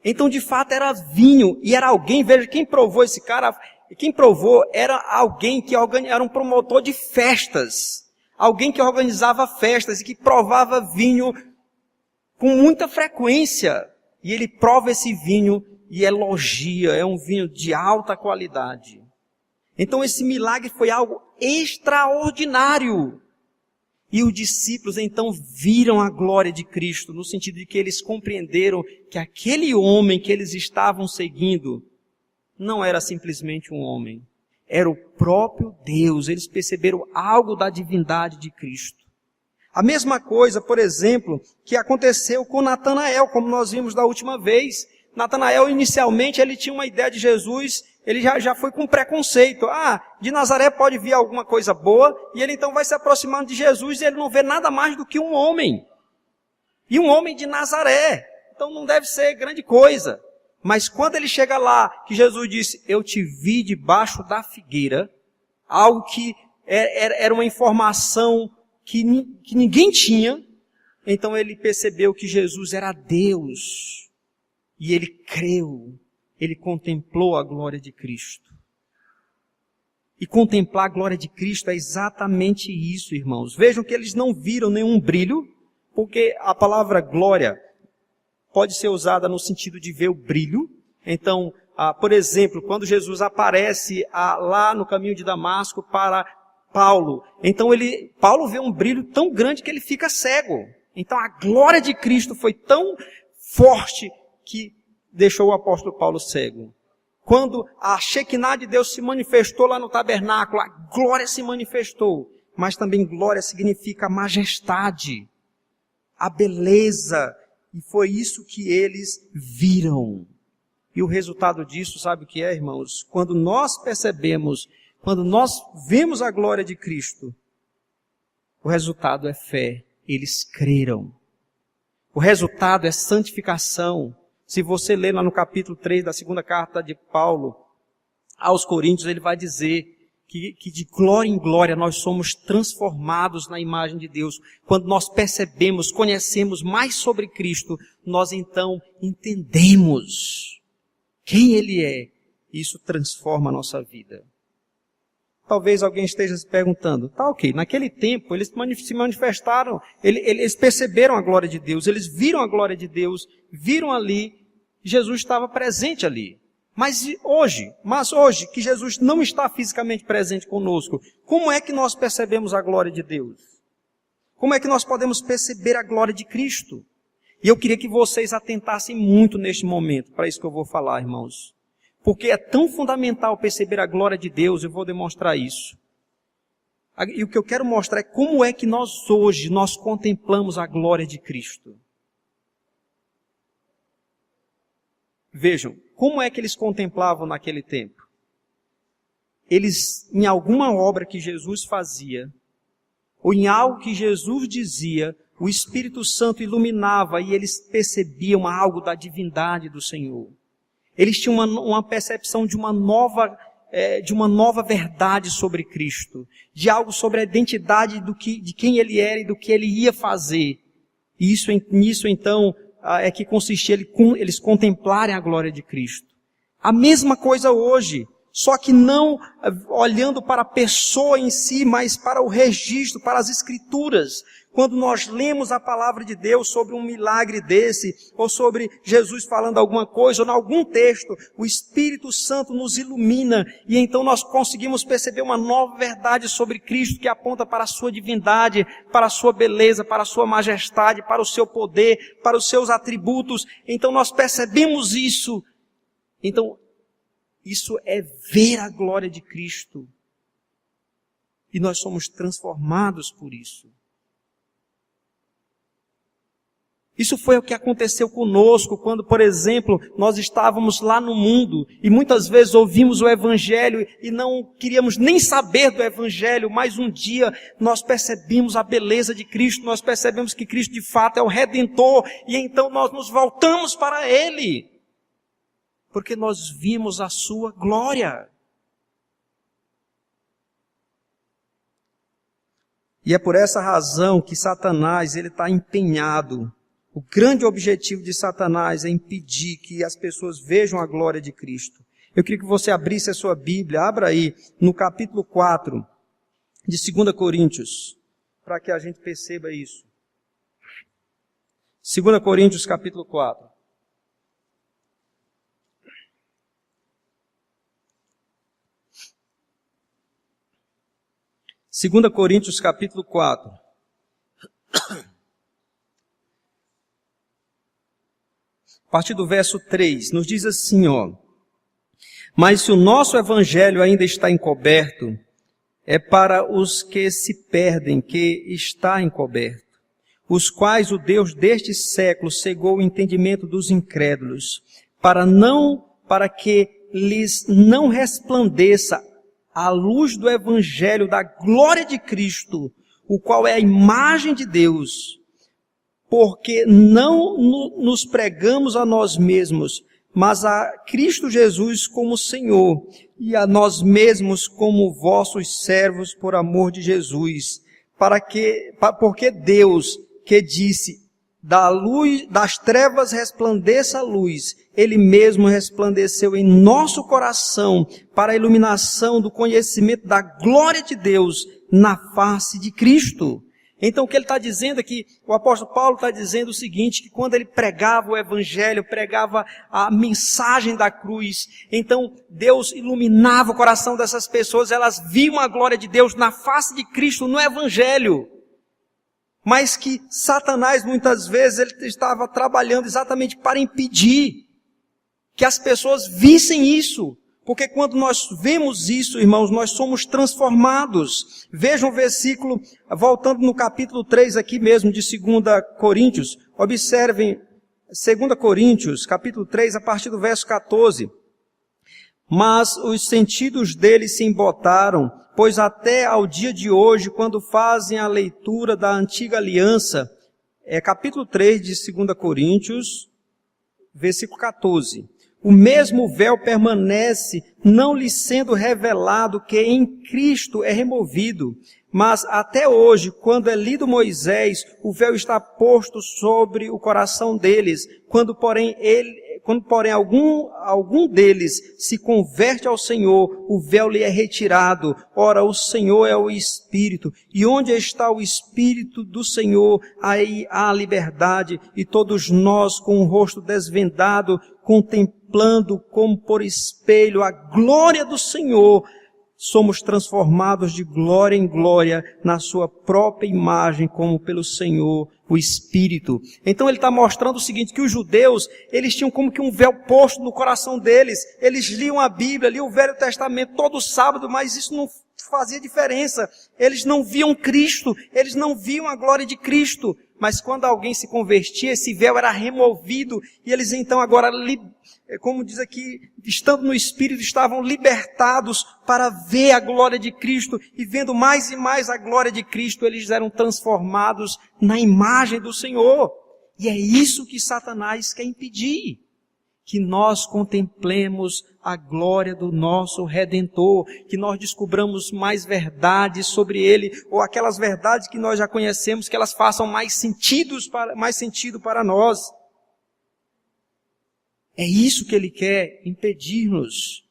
Então, de fato, era vinho, e era alguém, veja, quem provou esse cara, quem provou era alguém que era um promotor de festas, alguém que organizava festas e que provava vinho com muita frequência. E ele prova esse vinho e elogia, é um vinho de alta qualidade. Então esse milagre foi algo extraordinário. E os discípulos então viram a glória de Cristo, no sentido de que eles compreenderam que aquele homem que eles estavam seguindo não era simplesmente um homem, era o próprio Deus. Eles perceberam algo da divindade de Cristo. A mesma coisa, por exemplo, que aconteceu com Natanael, como nós vimos da última vez. Natanael, inicialmente, ele tinha uma ideia de Jesus, ele já foi com preconceito. De Nazaré pode vir alguma coisa boa, e ele então vai se aproximando de Jesus e ele não vê nada mais do que um homem. E um homem de Nazaré. Então não deve ser grande coisa. Mas quando ele chega lá, que Jesus disse, eu te vi debaixo da figueira, algo que era uma informação que ninguém tinha, então ele percebeu que Jesus era Deus. E ele creu, ele contemplou a glória de Cristo. E contemplar a glória de Cristo é exatamente isso, irmãos. Vejam que eles não viram nenhum brilho, porque a palavra glória pode ser usada no sentido de ver o brilho. Então, por exemplo, quando Jesus aparece lá no caminho de Damasco para Paulo, então Paulo vê um brilho tão grande que ele fica cego. Então a glória de Cristo foi tão forte que deixou o apóstolo Paulo cego. Quando a Shekinah de Deus se manifestou lá no tabernáculo, a glória se manifestou. Mas também glória significa majestade, a beleza. E foi isso que eles viram. E o resultado disso, sabe o que é, irmãos? Quando nós percebemos, quando nós vemos a glória de Cristo, o resultado é fé. Eles creram. O resultado é santificação. Se você ler lá no capítulo 3 da segunda carta de Paulo aos Coríntios, ele vai dizer que de glória em glória nós somos transformados na imagem de Deus. Quando nós percebemos, conhecemos mais sobre Cristo, nós então entendemos quem Ele é. Isso transforma a nossa vida. Talvez alguém esteja se perguntando, ok, naquele tempo eles se manifestaram, eles perceberam a glória de Deus, eles viram a glória de Deus, viram ali, Jesus estava presente ali. Mas hoje, que Jesus não está fisicamente presente conosco, como é que nós percebemos a glória de Deus? Como é que nós podemos perceber a glória de Cristo? E eu queria que vocês atentassem muito neste momento, para isso que eu vou falar, irmãos. Porque é tão fundamental perceber a glória de Deus, eu vou demonstrar isso. E o que eu quero mostrar é como é que nós hoje, nós contemplamos a glória de Cristo. Vejam, como é que eles contemplavam naquele tempo? Eles, em alguma obra que Jesus fazia, ou em algo que Jesus dizia, o Espírito Santo iluminava e eles percebiam algo da divindade do Senhor. Eles tinham uma percepção de uma nova verdade sobre Cristo, de algo sobre a identidade de quem Ele era e do que Ele ia fazer. E nisso então é que consistia eles contemplarem a glória de Cristo. A mesma coisa hoje, só que não olhando para a pessoa em si, mas para o registro, para as Escrituras. Quando nós lemos a palavra de Deus sobre um milagre desse, ou sobre Jesus falando alguma coisa, ou em algum texto, o Espírito Santo nos ilumina, e então nós conseguimos perceber uma nova verdade sobre Cristo, que aponta para a sua divindade, para a sua beleza, para a sua majestade, para o seu poder, para os seus atributos. Então nós percebemos isso. Então, isso é ver a glória de Cristo. E nós somos transformados por isso. Isso foi o que aconteceu conosco quando, por exemplo, nós estávamos lá no mundo e muitas vezes ouvimos o Evangelho e não queríamos nem saber do Evangelho, mas um dia nós percebemos a beleza de Cristo, nós percebemos que Cristo de fato é o Redentor e então nós nos voltamos para Ele, porque nós vimos a sua glória. E é por essa razão que Satanás ele está empenhado O grande objetivo de Satanás é impedir que as pessoas vejam a glória de Cristo. Eu queria que você abrisse a sua Bíblia, abra aí no capítulo 4 de 2 Coríntios, para que a gente perceba isso. 2 Coríntios capítulo 4. Segunda Coríntios capítulo 4. A partir do verso 3, nos diz assim, mas se o nosso evangelho ainda está encoberto, é para os que se perdem que está encoberto, os quais o Deus deste século cegou o entendimento dos incrédulos, para que lhes não resplandeça a luz do evangelho da glória de Cristo, o qual é a imagem de Deus, porque não nos pregamos a nós mesmos, mas a Cristo Jesus como Senhor, e a nós mesmos como vossos servos por amor de Jesus, porque Deus, que disse, das trevas resplandeça a luz, Ele mesmo resplandeceu em nosso coração para a iluminação do conhecimento da glória de Deus na face de Cristo. Então o que ele está dizendo aqui, o apóstolo Paulo está dizendo o seguinte, que quando ele pregava o evangelho, pregava a mensagem da cruz, então Deus iluminava o coração dessas pessoas, elas viam a glória de Deus na face de Cristo, no evangelho. Mas que Satanás muitas vezes ele estava trabalhando exatamente para impedir que as pessoas vissem isso. Porque quando nós vemos isso, irmãos, nós somos transformados. Vejam o versículo, voltando no capítulo 3 aqui mesmo de 2 Coríntios. Observem 2 Coríntios, capítulo 3, a partir do verso 14. Mas os sentidos deles se embotaram, pois até ao dia de hoje, quando fazem a leitura da antiga aliança, capítulo 3 de 2 Coríntios, versículo 14. O mesmo véu permanece, não lhe sendo revelado que em Cristo é removido. Mas até hoje, quando é lido Moisés, o véu está posto sobre o coração deles. Quando porém algum deles se converte ao Senhor, o véu lhe é retirado. Ora, o Senhor é o Espírito. E onde está o Espírito do Senhor, aí há liberdade. E todos nós, com o rosto desvendado, contemplando como por espelho a glória do Senhor, somos transformados de glória em glória na sua própria imagem, como pelo Senhor, o Espírito. Então ele está mostrando o seguinte, que os judeus, eles tinham como que um véu posto no coração deles. Eles liam a Bíblia, liam o Velho Testamento todo sábado, mas isso não fazia diferença. Eles não viam Cristo, eles não viam a glória de Cristo. Mas quando alguém se convertia, esse véu era removido, e eles então agora, como diz aqui, estando no Espírito, estavam libertados para ver a glória de Cristo, e vendo mais e mais a glória de Cristo, eles eram transformados na imagem do Senhor. E é isso que Satanás quer impedir, que nós contemplemos a glória do nosso Redentor, que nós descobramos mais verdades sobre Ele, ou aquelas verdades que nós já conhecemos, que elas façam mais sentido para nós. É isso que Ele quer impedir-nos.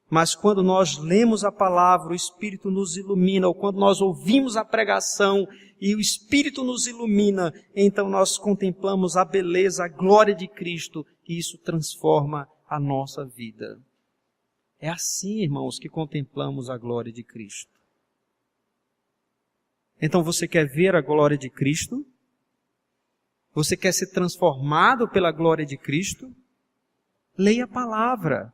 Mas quando nós lemos a palavra, o Espírito nos ilumina, ou quando nós ouvimos a pregação e o Espírito nos ilumina, então nós contemplamos a beleza, a glória de Cristo, e isso transforma a nossa vida. É assim, irmãos, que contemplamos a glória de Cristo. Então você quer ver a glória de Cristo? Você quer ser transformado pela glória de Cristo? Leia a palavra.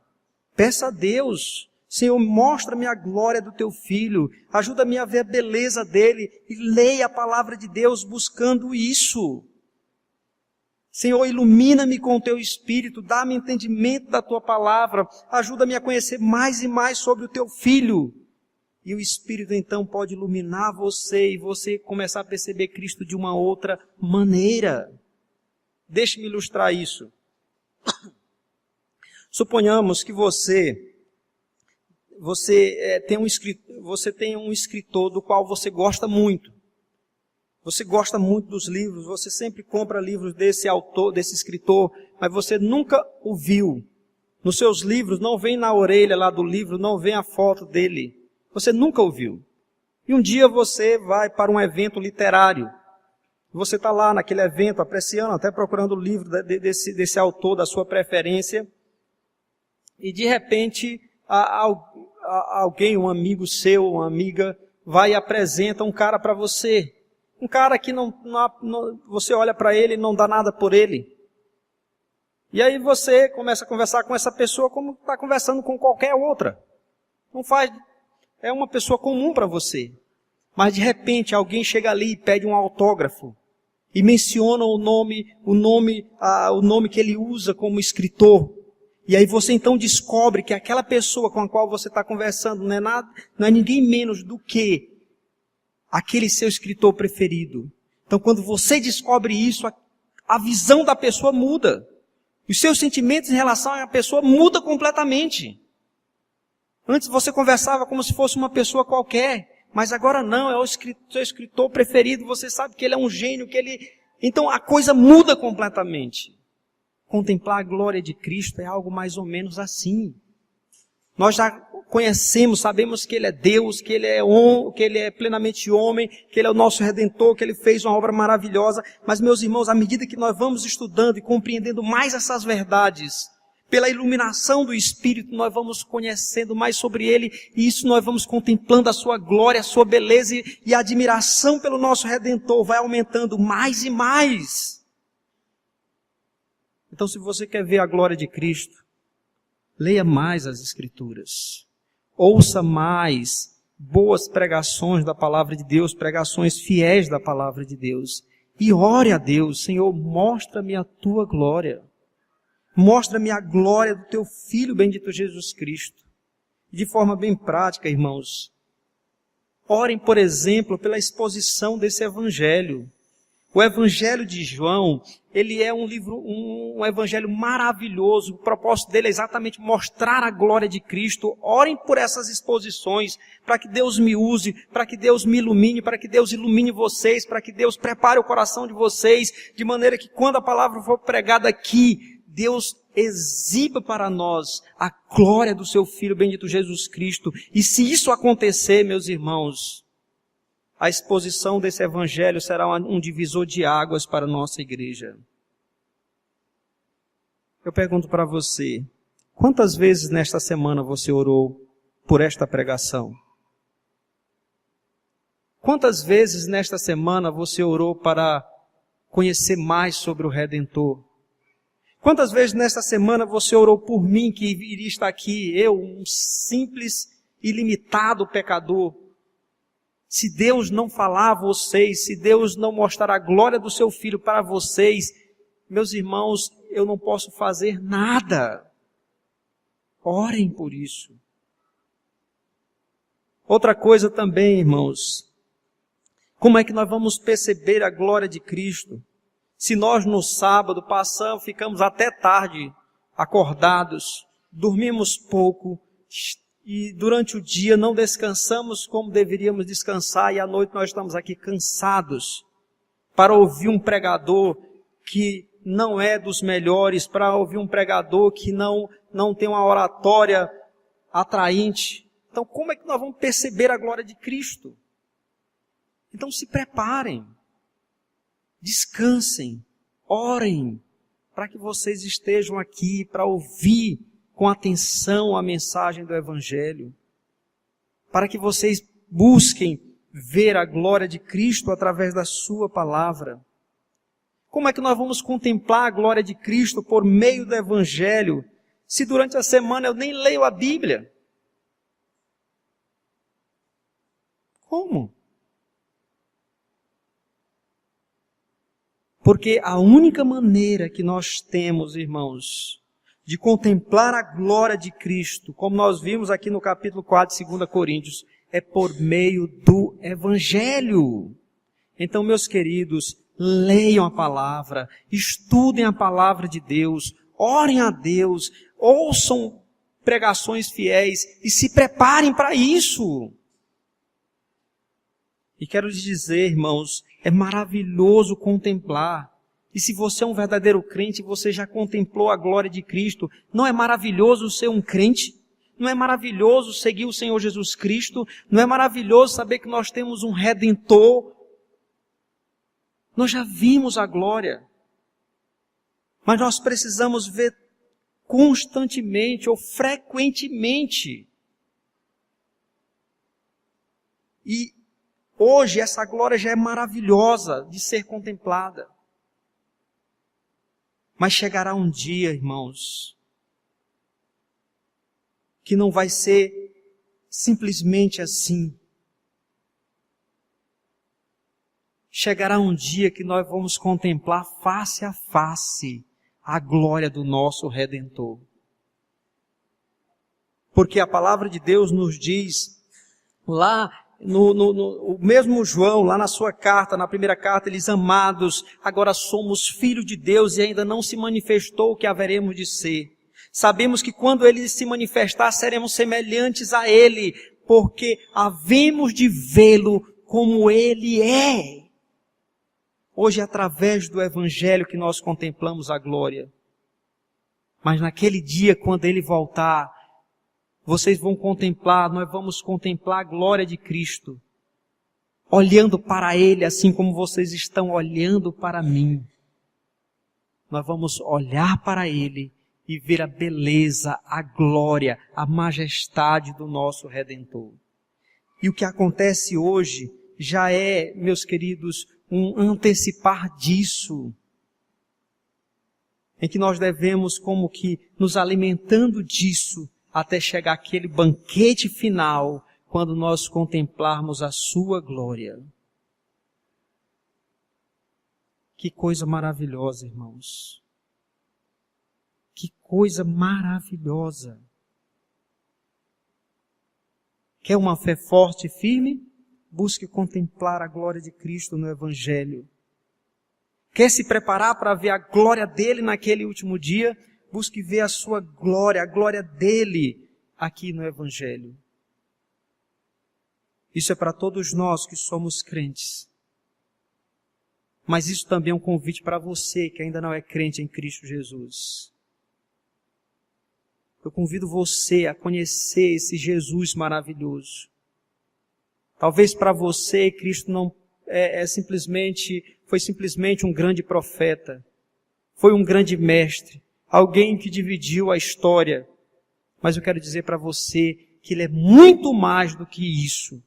Peça a Deus, Senhor, mostra-me a glória do teu filho, ajuda-me a ver a beleza dele, e leia a palavra de Deus buscando isso. Senhor, ilumina-me com o teu Espírito, dá-me entendimento da tua palavra, ajuda-me a conhecer mais e mais sobre o teu filho. E o Espírito então pode iluminar você e você começar a perceber Cristo de uma outra maneira. Deixe-me ilustrar isso. Suponhamos que você tem um escritor do qual você gosta muito. Você gosta muito dos livros, você sempre compra livros desse autor, desse escritor, mas você nunca o viu. Nos seus livros não vem na orelha lá do livro, não vem a foto dele. Você nunca o viu. E um dia você vai para um evento literário. Você está lá naquele evento, apreciando, até procurando o livro desse autor, da sua preferência. E de repente, alguém, um amigo seu, uma amiga, vai e apresenta um cara para você. Um cara que você olha para ele e não dá nada por ele. E aí você começa a conversar com essa pessoa como está conversando com qualquer outra. É uma pessoa comum para você. Mas de repente alguém chega ali e pede um autógrafo. E menciona o nome que ele usa como escritor. E aí você então descobre que aquela pessoa com a qual você está conversando não é ninguém menos do que aquele seu escritor preferido. Então quando você descobre isso, a visão da pessoa muda. Os seus sentimentos em relação à pessoa mudam completamente. Antes você conversava como se fosse uma pessoa qualquer, mas agora não, é o seu escritor preferido, você sabe que ele é um gênio, Então a coisa muda completamente. Contemplar a glória de Cristo é algo mais ou menos assim. Nós já conhecemos, sabemos que Ele é Deus, que Ele é plenamente homem, que Ele é o nosso Redentor, que Ele fez uma obra maravilhosa. Mas, meus irmãos, à medida que nós vamos estudando e compreendendo mais essas verdades, pela iluminação do Espírito, nós vamos conhecendo mais sobre Ele, e isso nós vamos contemplando a Sua glória, a Sua beleza, e a admiração pelo nosso Redentor vai aumentando mais e mais. Então, se você quer ver a glória de Cristo, leia mais as Escrituras. Ouça mais boas pregações da Palavra de Deus, pregações fiéis da Palavra de Deus. E ore a Deus: Senhor, mostra-me a Tua glória. Mostra-me a glória do Teu Filho bendito Jesus Cristo. De forma bem prática, irmãos, orem, por exemplo, pela exposição desse Evangelho. O Evangelho de João, ele é um evangelho maravilhoso. O propósito dele é exatamente mostrar a glória de Cristo. Orem por essas exposições, para que Deus me use, para que Deus me ilumine, para que Deus ilumine vocês, para que Deus prepare o coração de vocês, de maneira que quando a palavra for pregada aqui, Deus exiba para nós a glória do seu Filho bendito Jesus Cristo. E se isso acontecer, meus irmãos, a exposição desse evangelho será um divisor de águas para a nossa igreja. Eu pergunto para você, quantas vezes nesta semana você orou por esta pregação? Quantas vezes nesta semana você orou para conhecer mais sobre o Redentor? Quantas vezes nesta semana você orou por mim que iria estar aqui, eu, um simples e limitado pecador? Se Deus não falar a vocês, se Deus não mostrar a glória do seu Filho para vocês, meus irmãos, eu não posso fazer nada. Orem por isso. Outra coisa também, irmãos, como é que nós vamos perceber a glória de Cristo? Se nós no sábado ficamos até tarde acordados, dormimos pouco, e durante o dia não descansamos como deveríamos descansar, e à noite nós estamos aqui cansados para ouvir um pregador que não é dos melhores, para ouvir um pregador que não tem uma oratória atraente. Então como é que nós vamos perceber a glória de Cristo? Então se preparem, descansem, orem, para que vocês estejam aqui para ouvir com atenção a mensagem do Evangelho, para que vocês busquem ver a glória de Cristo através da sua palavra. Como é que nós vamos contemplar a glória de Cristo por meio do Evangelho, se durante a semana eu nem leio a Bíblia? Como? Porque a única maneira que nós temos, irmãos, de contemplar a glória de Cristo, como nós vimos aqui no capítulo 4 de 2 Coríntios, é por meio do Evangelho. Então, meus queridos, leiam a palavra, estudem a palavra de Deus, orem a Deus, ouçam pregações fiéis e se preparem para isso. E quero lhes dizer, irmãos, É maravilhoso contemplar. E se você é um verdadeiro crente, você já contemplou a glória de Cristo. Não é maravilhoso ser um crente? Não é maravilhoso seguir o Senhor Jesus Cristo? Não é maravilhoso saber que nós temos um Redentor? Nós já vimos a glória. Mas nós precisamos ver constantemente ou frequentemente. E hoje essa glória já é maravilhosa de ser contemplada. Mas chegará um dia, irmãos, que não vai ser simplesmente assim. Chegará um dia que nós vamos contemplar face a face a glória do nosso Redentor. Porque a palavra de Deus nos diz, lá o mesmo João, lá na sua carta, na primeira carta, ele diz: amados, agora somos filhos de Deus e ainda não se manifestou o que haveremos de ser. Sabemos que quando ele se manifestar, seremos semelhantes a ele, porque havemos de vê-lo como ele é. Hoje é através do Evangelho que nós contemplamos a glória. Mas naquele dia, quando ele voltar, vocês vão contemplar, nós vamos contemplar a glória de Cristo, olhando para ele assim como vocês estão olhando para mim. Nós vamos olhar para ele e ver a beleza, a glória, a majestade do nosso Redentor. E o que acontece hoje já é, meus queridos, um antecipar disso, em que nós devemos como que nos alimentando disso, até chegar aquele banquete final, quando nós contemplarmos a sua glória. Que coisa maravilhosa, irmãos. Que coisa maravilhosa. Quer uma fé forte e firme? Busque contemplar a glória de Cristo no Evangelho. Quer se preparar para ver a glória dele naquele último dia? Busque ver a sua glória, a glória dele aqui no Evangelho. Isso é para todos nós que somos crentes. Mas isso também é um convite para você que ainda não é crente em Cristo Jesus. Eu convido você a conhecer esse Jesus maravilhoso. Talvez para você Cristo não foi simplesmente um grande profeta, foi um grande mestre, alguém que dividiu a história. Mas eu quero dizer para você que ele é muito mais do que isso.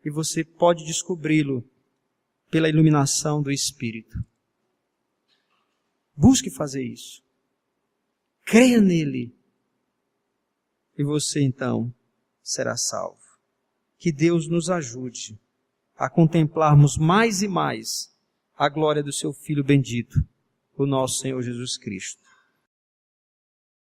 E você pode descobri-lo pela iluminação do Espírito. Busque fazer isso. Creia nele. E você então será salvo. Que Deus nos ajude a contemplarmos mais e mais a glória do seu Filho bendito, o nosso Senhor Jesus Cristo.